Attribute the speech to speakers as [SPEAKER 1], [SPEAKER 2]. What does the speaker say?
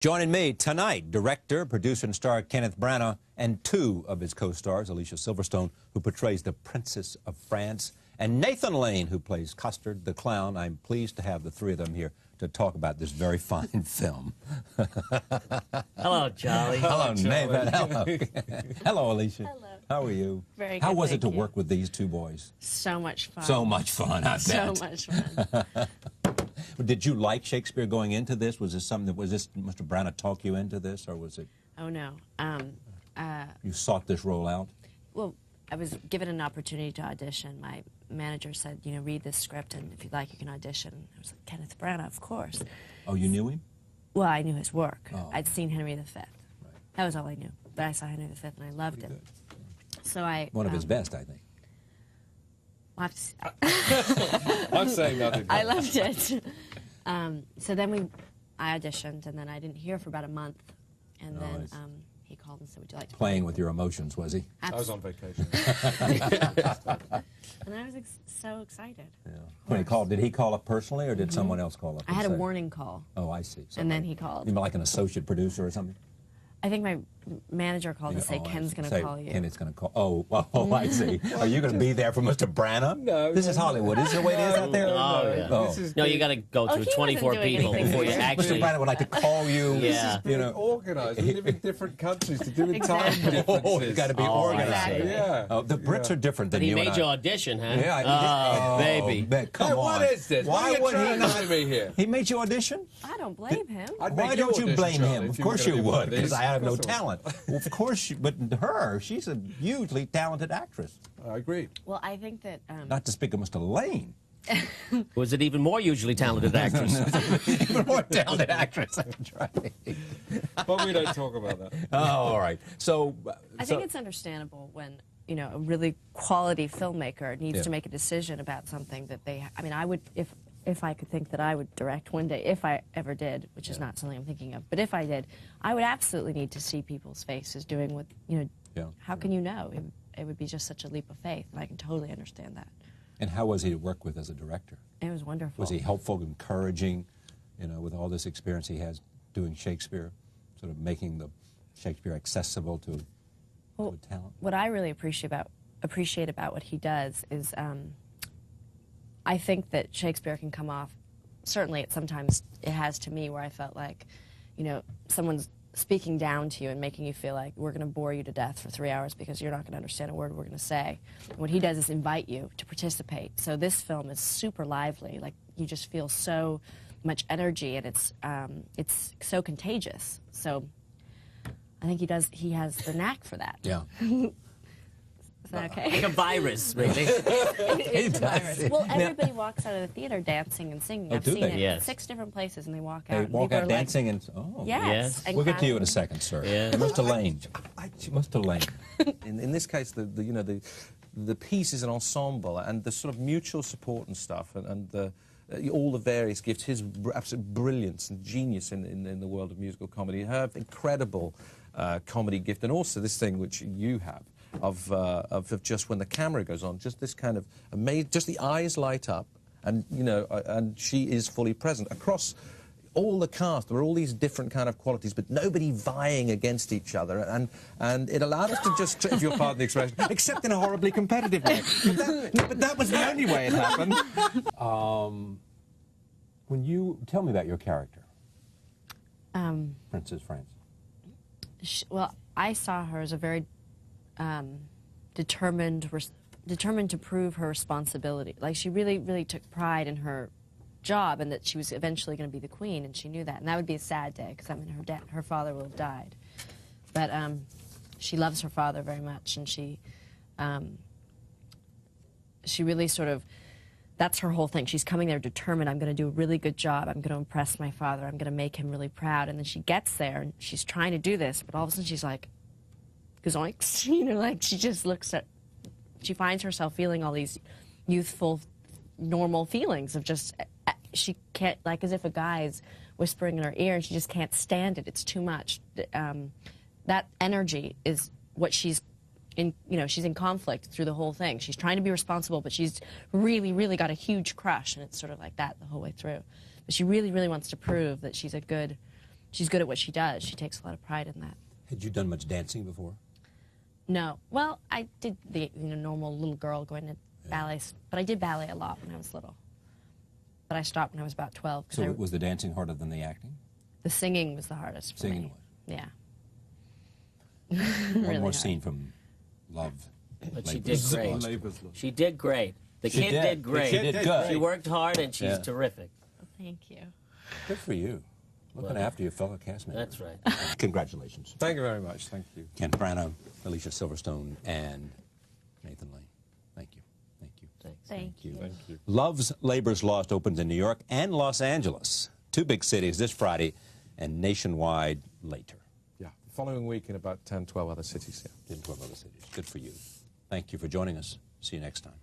[SPEAKER 1] Joining me tonight, director, producer, and star Kenneth Branagh, and two of his co-stars, Alicia Silverstone, who portrays the Princess of France, and Nathan Lane, who plays Custard the Clown. I'm pleased to have the three of them here to talk about this very fine film.
[SPEAKER 2] Hello, Charlie.
[SPEAKER 1] Hello, Nathan. Hello. Hello, Alicia.
[SPEAKER 3] Hello.
[SPEAKER 1] How are you?
[SPEAKER 3] Very good.
[SPEAKER 1] How was it to
[SPEAKER 3] thank you.
[SPEAKER 1] work with these two boys?
[SPEAKER 3] So much fun.
[SPEAKER 1] So much fun, I bet.
[SPEAKER 3] So much fun.
[SPEAKER 1] Did you like Shakespeare going into this? Was this something that Mr. Branagh talk you into this, or was it?
[SPEAKER 3] Oh no.
[SPEAKER 1] You sought this role out?
[SPEAKER 3] Well, I was given an opportunity to audition. My manager said, you know, read this script, and if you'd like, you can audition. I was like, Kenneth Branagh, of course.
[SPEAKER 1] Oh, you knew him?
[SPEAKER 3] Well, I knew his work.
[SPEAKER 1] Oh.
[SPEAKER 3] I'd seen Henry V. Right. That was all I knew. But I saw Henry V, and I loved him. So
[SPEAKER 1] One of his best, I think.
[SPEAKER 3] I'll have to
[SPEAKER 4] I'm saying nothing.
[SPEAKER 3] I loved it. So then I auditioned, and then I didn't hear for about a month, and then he called and said, "Would you like to
[SPEAKER 1] Playing with your emotions, was he?
[SPEAKER 4] I was on vacation.
[SPEAKER 3] And I was so excited.
[SPEAKER 1] Yeah. When he called, did he call up personally, or did someone else call up?
[SPEAKER 3] I had a warning call.
[SPEAKER 1] Oh, I see. So
[SPEAKER 3] And then he called.
[SPEAKER 1] You mean like an associate producer or something?
[SPEAKER 3] I think my manager called to say, Ken's going to call you.
[SPEAKER 1] Ken is going to call. Oh, I see. Are you going to be there for Mr. Branagh?
[SPEAKER 4] No.
[SPEAKER 1] This is Hollywood. Is the way it is out there?
[SPEAKER 2] Oh, yeah.
[SPEAKER 1] Oh.
[SPEAKER 2] No, you got to go through
[SPEAKER 3] he
[SPEAKER 2] 24
[SPEAKER 3] wasn't doing
[SPEAKER 2] people
[SPEAKER 3] anything
[SPEAKER 2] before you
[SPEAKER 3] weird.
[SPEAKER 2] actually...
[SPEAKER 1] Mr. Branagh would like to call you.
[SPEAKER 2] Yeah.
[SPEAKER 1] You know.
[SPEAKER 4] Organised. We live in different countries to do with time
[SPEAKER 3] Exactly.
[SPEAKER 4] differences.
[SPEAKER 1] Oh, you got to be organized.
[SPEAKER 3] exactly.
[SPEAKER 4] Yeah.
[SPEAKER 1] Oh, the Brits are different than
[SPEAKER 2] But he
[SPEAKER 1] you and
[SPEAKER 2] made
[SPEAKER 1] I.
[SPEAKER 2] you audition, huh?
[SPEAKER 1] Yeah.
[SPEAKER 2] Oh, baby.
[SPEAKER 1] Man, come
[SPEAKER 4] Hey,
[SPEAKER 1] on.
[SPEAKER 4] what is this?
[SPEAKER 1] Why
[SPEAKER 4] What
[SPEAKER 1] would
[SPEAKER 4] are
[SPEAKER 1] he
[SPEAKER 4] you
[SPEAKER 1] not?
[SPEAKER 4] trying to me here?
[SPEAKER 1] He made you audition?
[SPEAKER 3] I don't blame him.
[SPEAKER 4] I'd
[SPEAKER 1] Why
[SPEAKER 4] make
[SPEAKER 1] don't you
[SPEAKER 4] audition,
[SPEAKER 1] blame
[SPEAKER 4] Charlie,
[SPEAKER 1] him?
[SPEAKER 4] if
[SPEAKER 1] Of
[SPEAKER 4] you
[SPEAKER 1] course
[SPEAKER 4] were
[SPEAKER 1] you
[SPEAKER 4] gonna do one
[SPEAKER 1] would,
[SPEAKER 4] of
[SPEAKER 1] because
[SPEAKER 4] these.
[SPEAKER 1] I have no
[SPEAKER 4] Of course I
[SPEAKER 1] talent. Well, of course, but her, she's a hugely talented actress.
[SPEAKER 4] I agree.
[SPEAKER 3] Well, I think that...
[SPEAKER 1] Not to speak of Mr. Lane.
[SPEAKER 2] Was it even more hugely talented actress?
[SPEAKER 1] Even more talented actress. That's right.
[SPEAKER 4] But we don't talk about that.
[SPEAKER 1] Oh, all right. So,
[SPEAKER 3] I think it's understandable when, you know, a really quality filmmaker needs to make a decision about something that they... I mean, I would... If I could think that I would direct one day, if I ever did, which is not something I'm thinking of, but if I did, I would absolutely need to see people's faces doing what, you know, how can you know? It would be just such a leap of faith, and I can totally understand that.
[SPEAKER 1] And how was he to work with as a director?
[SPEAKER 3] It was wonderful.
[SPEAKER 1] Was he helpful, encouraging, you know, with all this experience he has doing Shakespeare, sort of making the Shakespeare accessible to talent?
[SPEAKER 3] What I really appreciate about what he does is I think that Shakespeare can come off, certainly sometimes it has to me, where I felt like, you know, someone's speaking down to you and making you feel like we're going to bore you to death for 3 hours because you're not going to understand a word we're going to say. And what he does is invite you to participate. So this film is super lively. Like, you just feel so much energy, and it's so contagious. So I think he has the knack for that.
[SPEAKER 1] Yeah.
[SPEAKER 3] Is that okay?
[SPEAKER 2] Like a virus, really.
[SPEAKER 3] It's a virus. Well, everybody walks out of the theater dancing and singing.
[SPEAKER 1] Oh,
[SPEAKER 3] I've
[SPEAKER 1] do
[SPEAKER 3] seen
[SPEAKER 1] they?
[SPEAKER 3] it
[SPEAKER 2] Yes.
[SPEAKER 3] 6 different places, and they walk out.
[SPEAKER 1] They
[SPEAKER 3] and
[SPEAKER 1] walk
[SPEAKER 3] people
[SPEAKER 1] out
[SPEAKER 3] are like,
[SPEAKER 1] dancing and... Oh.
[SPEAKER 3] yes.
[SPEAKER 2] Yes.
[SPEAKER 3] And
[SPEAKER 1] We'll get to you in a
[SPEAKER 3] clapping.
[SPEAKER 1] second, sir.
[SPEAKER 2] Yeah.
[SPEAKER 1] And Mr. Lane. Mr. Lane.
[SPEAKER 5] In this case, the piece is an ensemble, and the sort of mutual support and stuff, and all the various gifts, his absolute brilliance and genius in the world of musical comedy, her incredible comedy gift, and also this thing which you have of just when the camera goes on, just this kind of amazing, just the eyes light up, and you know, and she is fully present across all the cast. There were all these different kind of qualities, but nobody vying against each other, and it allowed us to just, if you'll pardon the expression, except in a horribly competitive way. But that was the only way it happened.
[SPEAKER 1] When you... Tell me about your character, Princess France.
[SPEAKER 3] Well, I saw her as a very determined to prove her responsibility. Like, she really, really took pride in her job, and that she was eventually going to be the queen, and she knew that. And that would be a sad day, because I mean, her father will have died. But she loves her father very much, and she really sort of... That's her whole thing. She's coming there determined, I'm going to do a really good job. I'm going to impress my father. I'm going to make him really proud. And then she gets there, and she's trying to do this, but all of a sudden she's like, gazoinks, you know, like she just looks at... She finds herself feeling all these youthful, normal feelings of just... She can't, like, as if a guy's whispering in her ear, and she just can't stand it. It's too much. That energy is what she's... she's in conflict through the whole thing. She's trying to be responsible, but she's really, really got a huge crush, and it's sort of like that the whole way through. But she really, really wants to prove that she's a good she's good at what she does. She takes a lot of pride in that.
[SPEAKER 1] Had you done much dancing before?
[SPEAKER 3] No. Well, I did the normal little girl going to ballet, but I did ballet a lot when I was little. But I stopped when I was about 12.
[SPEAKER 1] So was the dancing harder than the acting?
[SPEAKER 3] The singing was the hardest for
[SPEAKER 1] Singing
[SPEAKER 3] me.
[SPEAKER 1] was.
[SPEAKER 3] Yeah.
[SPEAKER 1] One
[SPEAKER 3] Really
[SPEAKER 1] more
[SPEAKER 3] hard.
[SPEAKER 1] scene from Love.
[SPEAKER 2] But she
[SPEAKER 1] Labor's
[SPEAKER 2] did great.
[SPEAKER 1] Lost.
[SPEAKER 4] Labour's Lost.
[SPEAKER 2] She did great. The
[SPEAKER 1] She
[SPEAKER 2] kid did great.
[SPEAKER 1] She did good.
[SPEAKER 2] She worked hard, and she's
[SPEAKER 1] Yeah.
[SPEAKER 2] terrific.
[SPEAKER 3] Thank you.
[SPEAKER 1] Good for you. Looking after your fellow cast members.
[SPEAKER 2] That's right.
[SPEAKER 1] Congratulations.
[SPEAKER 4] Thank you very much. Thank you.
[SPEAKER 1] Kenneth Branagh, Alicia Silverstone, and Nathan Lane. Thank you. Thank you.
[SPEAKER 2] Thanks.
[SPEAKER 3] Thank you.
[SPEAKER 4] Thank you.
[SPEAKER 1] Love's Labor's Lost opens in New York and Los Angeles. 2 big cities this Friday and nationwide later.
[SPEAKER 4] Yeah. The following week in about 10, 12 other cities. Yeah.
[SPEAKER 1] In 12 other cities. Good for you. Thank you for joining us. See you next time.